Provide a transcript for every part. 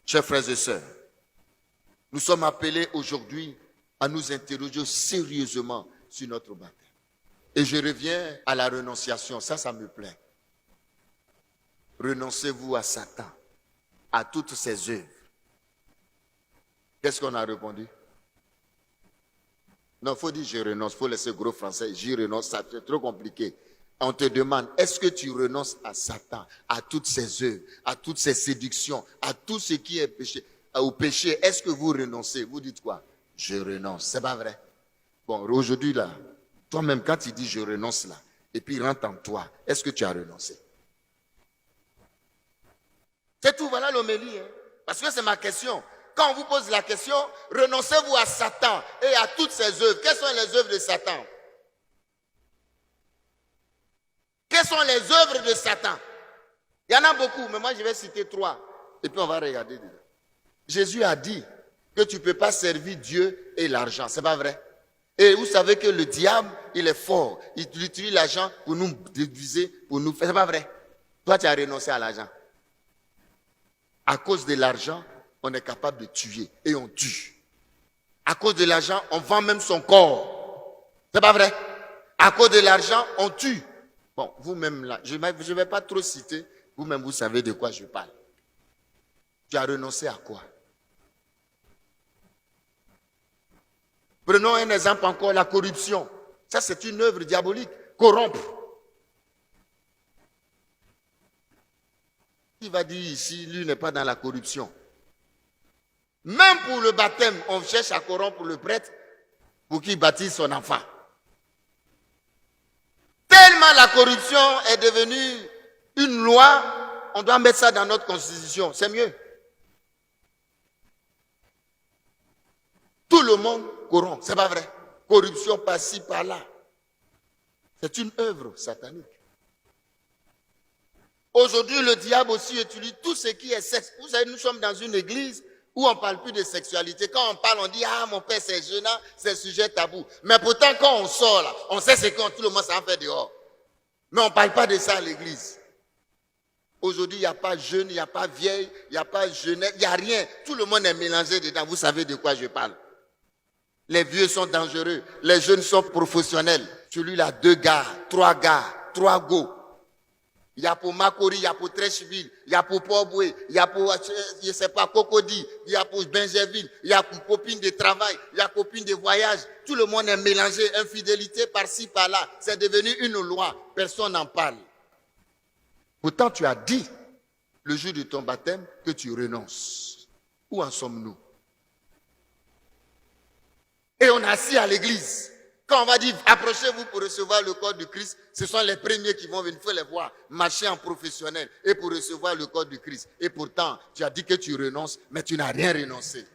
Chers frères et sœurs, nous sommes appelés aujourd'hui à nous interroger sérieusement sur notre baptême. Et je reviens à la renonciation, ça me plaît. Renoncez-vous à Satan, à toutes ses œuvres. Qu'est-ce qu'on a répondu? Non, il faut dire je renonce, il faut laisser gros français, j'y renonce, ça c'est trop compliqué. On te demande, est-ce que tu renonces à Satan, à toutes ses œuvres, à toutes ses séductions, à tout ce qui est péché, au péché? Est-ce que vous renoncez? Vous dites quoi? Je renonce, c'est pas vrai. Bon, aujourd'hui là, toi-même quand tu dis je renonce là, et puis il rentre en toi, est-ce que tu as renoncé? C'est tout, voilà l'homélie, hein? Parce que c'est ma question. Quand on vous pose la question, renoncez-vous à Satan et à toutes ses œuvres. Quelles sont les œuvres de Satan? Quelles sont les œuvres de Satan? Il y en a beaucoup, mais moi je vais citer 3. Et puis on va regarder dedans. Jésus a dit que tu ne peux pas servir Dieu et l'argent. C'est pas vrai. Et vous savez que le diable, il est fort. Il utilise l'argent pour nous diviser, pour nous faire. C'est pas vrai. Toi, tu as renoncé à l'argent. À cause de l'argent, on est capable de tuer et on tue. À cause de l'argent, on vend même son corps. C'est pas vrai. À cause de l'argent, on tue. Bon, vous-même là, je ne vais pas trop citer. Vous-même, vous savez de quoi je parle. Tu as renoncé à quoi? Prenons un exemple encore, la corruption. Ça, c'est une œuvre diabolique. Corrompre. Qui va dire ici, lui n'est pas dans la corruption? Même pour le baptême, on cherche à corrompre le prêtre pour qu'il baptise son enfant. Tellement la corruption est devenue une loi, on doit mettre ça dans notre constitution. C'est mieux. Tout le monde corrompt, c'est pas vrai. Corruption par-ci, par-là. C'est une œuvre satanique. Aujourd'hui, le diable aussi utilise tout ce qui est sexe. Vous savez, nous sommes dans une église où on ne parle plus de sexualité. Quand on parle, on dit, ah, mon père, c'est gênant, c'est sujet tabou. Mais pourtant, quand on sort là, on sait ce que tout le monde s'en fait dehors. Mais on ne parle pas de ça à l'église. Aujourd'hui, il n'y a pas jeune, il n'y a pas vieille, il n'y a pas jeunesse, il n'y a rien. Tout le monde est mélangé dedans. Vous savez de quoi je parle. Les vieux sont dangereux. Les jeunes sont professionnels. Celui-là, 2 gars, 3 go. Il y a pour Makori, il y a pour Trècheville, il y a pour Port-Boué, il y a pour, je ne sais pas, Cocody, il y a pour Benjerville, il y a pour copines de travail, il y a copines de voyage. Tout le monde est mélangé. Infidélité par-ci, par-là. C'est devenu une loi. Personne n'en parle. Pourtant, tu as dit, le jour de ton baptême, que tu renonces. Où en sommes-nous? Et on est assis à l'église. Quand on va dire, approchez-vous pour recevoir le corps du Christ, ce sont les premiers qui vont venir, il faut les voir, marcher en professionnel et pour recevoir le corps du Christ. Et pourtant, tu as dit que tu renonces, mais tu n'as rien renoncé.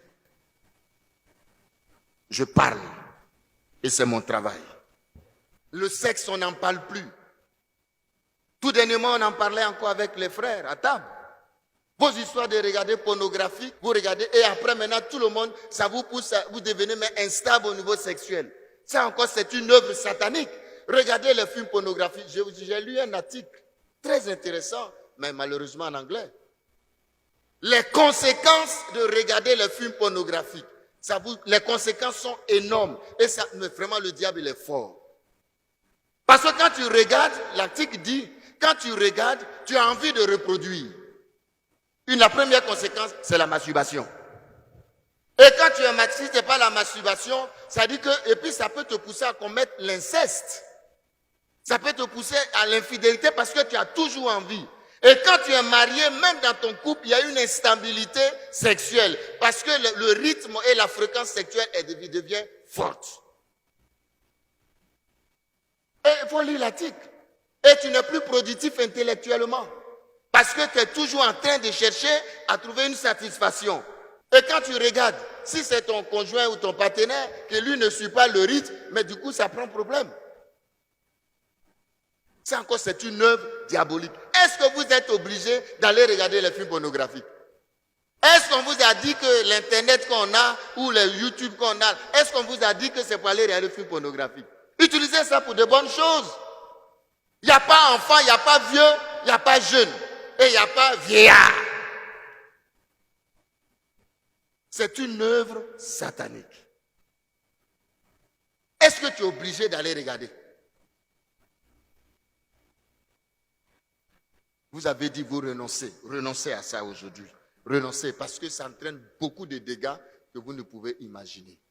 Je parle et c'est mon travail. Le sexe, on n'en parle plus. Tout dernièrement, on en parlait encore avec les frères à table. Vos histoires de regarder pornographique, vous regardez, et après maintenant, tout le monde, ça vous pousse à vous devenir instable au niveau sexuel. Ça encore, c'est une œuvre satanique. Regardez les films pornographiques. J'ai lu un article très intéressant, mais malheureusement en anglais. Les conséquences de regarder les films pornographiques, les conséquences sont énormes. Et ça, mais vraiment, le diable, il est fort. Parce que quand tu regardes, l'article dit, quand tu regardes, tu as envie de reproduire. La première conséquence, c'est la masturbation. Et quand tu es si ce n'est pas la masturbation, ça dit que, et puis ça peut te pousser à commettre l'inceste. Ça peut te pousser à l'infidélité parce que tu as toujours envie. Et quand tu es marié, même dans ton couple, il y a une instabilité sexuelle. Parce que le rythme et la fréquence sexuelle devient forte. Et il faut lire l'article. Et tu n'es plus productif intellectuellement. Parce que tu es toujours en train de chercher à trouver une satisfaction. Et quand tu regardes, si c'est ton conjoint ou ton partenaire, que lui ne suit pas le rythme, mais du coup, ça prend problème. Ça encore, c'est une œuvre diabolique. Est-ce que vous êtes obligé d'aller regarder les films pornographiques? Est-ce qu'on vous a dit que l'Internet qu'on a, ou le YouTube qu'on a, est-ce qu'on vous a dit que c'est pour aller regarder les films pornographiques? Utilisez ça pour de bonnes choses. Il n'y a pas enfant, il n'y a pas vieux, il n'y a pas jeune. Et il n'y a pas vieillard. C'est une œuvre satanique. Est-ce que tu es obligé d'aller regarder? Vous avez dit vous renoncez. Renoncez à ça aujourd'hui. Renoncez parce que ça entraîne beaucoup de dégâts que vous ne pouvez imaginer.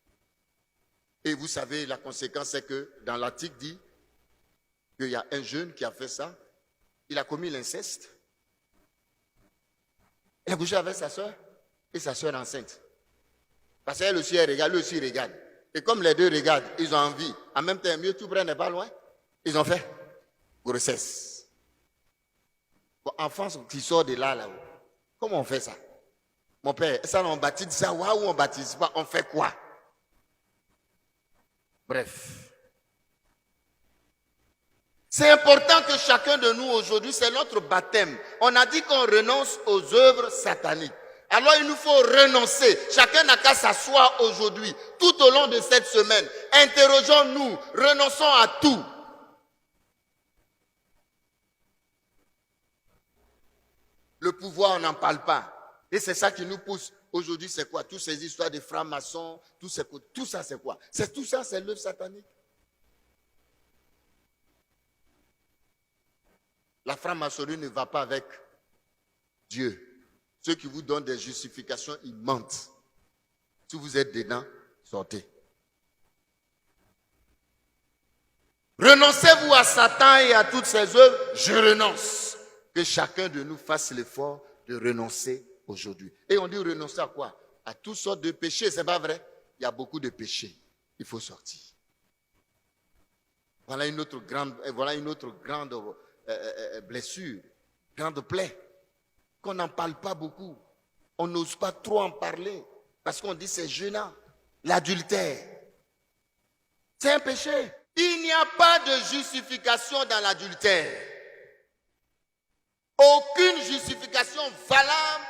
Et vous savez, la conséquence c'est que dans l'article dit qu'il y a un jeune qui a fait ça. Il a commis l'inceste. Il a couché avec sa soeur et sa soeur enceinte. Parce qu'elle aussi, elle regarde, lui aussi il regarde. Et comme les deux regardent, ils ont envie. En même temps, mieux tout près n'est pas loin. Ils ont fait grossesse. Bon, enfant qui sort de là, là-haut. Comment on fait ça? Mon père, ça on baptise ça, ou on baptise pas, on fait quoi? Bref. C'est important que chacun de nous aujourd'hui, c'est notre baptême. On a dit qu'on renonce aux œuvres sataniques. Alors il nous faut renoncer. Chacun n'a qu'à s'asseoir aujourd'hui, tout au long de cette semaine. Interrogeons-nous, renonçons à tout. Le pouvoir, on n'en parle pas. Et c'est ça qui nous pousse. Aujourd'hui, c'est quoi? Toutes ces histoires de francs-maçons, tout ça, c'est quoi? Tout ça, c'est l'œuvre satanique. La franc-maçonnerie ne va pas avec Dieu. Ceux qui vous donnent des justifications, ils mentent. Si vous êtes dedans, sortez. Renoncez-vous à Satan et à toutes ses œuvres? Je renonce. Que chacun de nous fasse l'effort de renoncer aujourd'hui. Et on dit renoncer à quoi? À toutes sortes de péchés, c'est pas vrai? Il y a beaucoup de péchés. Il faut sortir. Voilà une autre grande blessure, grande plaie, qu'on n'en parle pas beaucoup. On n'ose pas trop en parler, parce qu'on dit c'est gênant. L'adultère, c'est un péché. Il n'y a pas de justification dans l'adultère. Aucune justification valable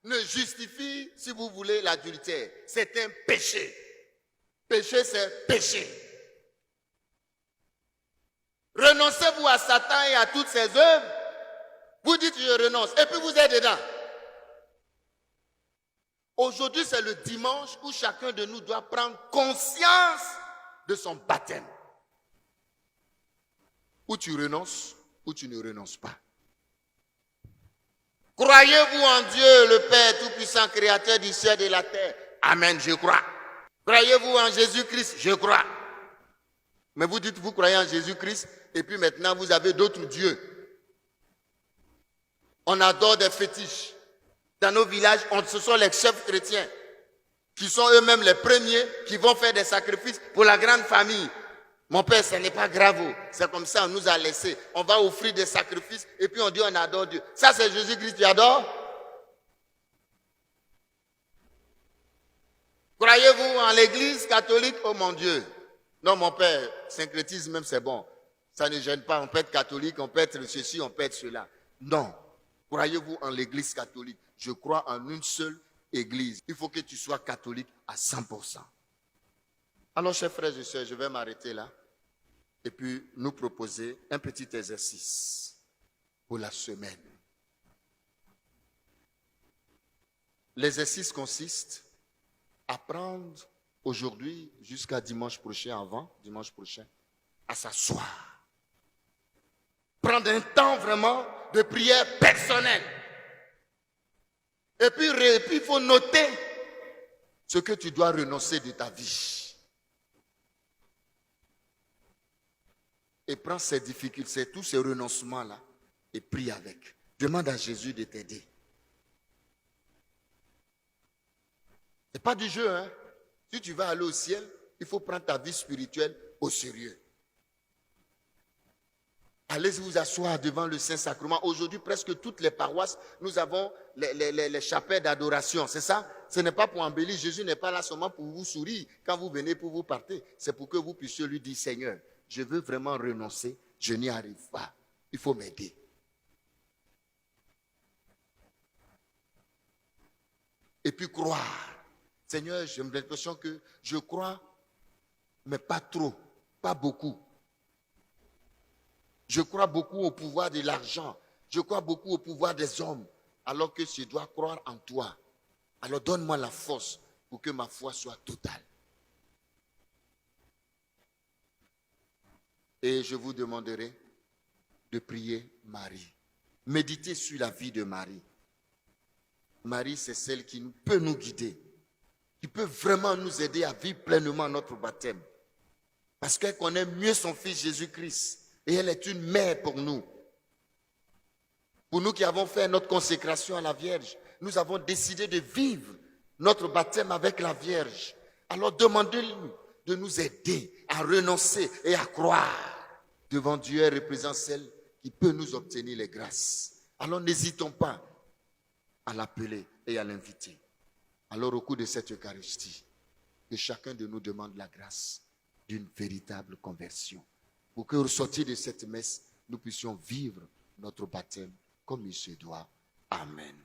ne justifie, si vous voulez, l'adultère. C'est un péché. Péché, c'est péché. Renoncez-vous à Satan et à toutes ses œuvres. Vous dites je renonce et puis vous êtes dedans. Aujourd'hui, c'est le dimanche où chacun de nous doit prendre conscience de son baptême. Ou tu renonces, ou tu ne renonces pas. Croyez-vous en Dieu, le Père Tout-Puissant, Créateur du ciel et de la terre? Amen, je crois. Croyez-vous en Jésus-Christ? Je crois. Mais vous dites, vous croyez en Jésus-Christ, et puis maintenant vous avez d'autres dieux. On adore des fétiches. Dans nos villages, ce sont les chefs chrétiens qui sont eux-mêmes les premiers qui vont faire des sacrifices pour la grande famille. Mon père, ce n'est pas grave. C'est comme ça, on nous a laissés. On va offrir des sacrifices et puis on dit on adore Dieu. Ça, c'est Jésus-Christ, tu adores? Croyez-vous en l'église catholique? Oh mon Dieu. Non, mon père, syncrétisme même, c'est bon. Ça ne gêne pas. On peut être catholique, on peut être ceci, on peut être cela. Non. Croyez-vous en l'église catholique? Je crois en une seule église. Il faut que tu sois catholique à 100%. Alors, chers frères et sœurs, je vais m'arrêter là et puis nous proposer un petit exercice pour la semaine. L'exercice consiste à prendre aujourd'hui jusqu'à dimanche prochain, à s'asseoir. Prendre un temps vraiment de prière personnelle. Et puis il faut noter ce que tu dois renoncer de ta vie. Et prends ces difficultés, tous ces renoncements-là, et prie avec. Demande à Jésus de t'aider. Ce n'est pas du jeu, hein. Si tu veux aller au ciel, il faut prendre ta vie spirituelle au sérieux. Allez vous asseoir devant le Saint-Sacrement. Aujourd'hui, presque toutes les paroisses, nous avons les chapelles d'adoration. C'est ça? Ce n'est pas pour embellir. Jésus n'est pas là seulement pour vous sourire quand vous venez pour vous partir. C'est pour que vous puissiez lui dire, Seigneur, je veux vraiment renoncer. Je n'y arrive pas. Il faut m'aider. Et puis croire. Seigneur, j'ai l'impression que je crois, mais pas trop, pas beaucoup. Je crois beaucoup au pouvoir de l'argent. Je crois beaucoup au pouvoir des hommes, alors que je dois croire en toi. Alors donne-moi la force pour que ma foi soit totale. Et je vous demanderai de prier Marie. Méditez sur la vie de Marie. Marie, c'est celle qui peut nous guider, qui peut vraiment nous aider à vivre pleinement notre baptême. Parce qu'elle connaît mieux son Fils Jésus-Christ. Et elle est une mère pour nous. Pour nous qui avons fait notre consécration à la Vierge, nous avons décidé de vivre notre baptême avec la Vierge. Alors demandez-lui de nous aider à renoncer et à croire. Devant Dieu, elle représente celle qui peut nous obtenir les grâces. Alors n'hésitons pas à l'appeler et à l'inviter. Alors au cours de cette Eucharistie, que chacun de nous demande la grâce d'une véritable conversion. Pour qu'au sortir de cette messe, nous puissions vivre notre baptême comme il se doit. Amen.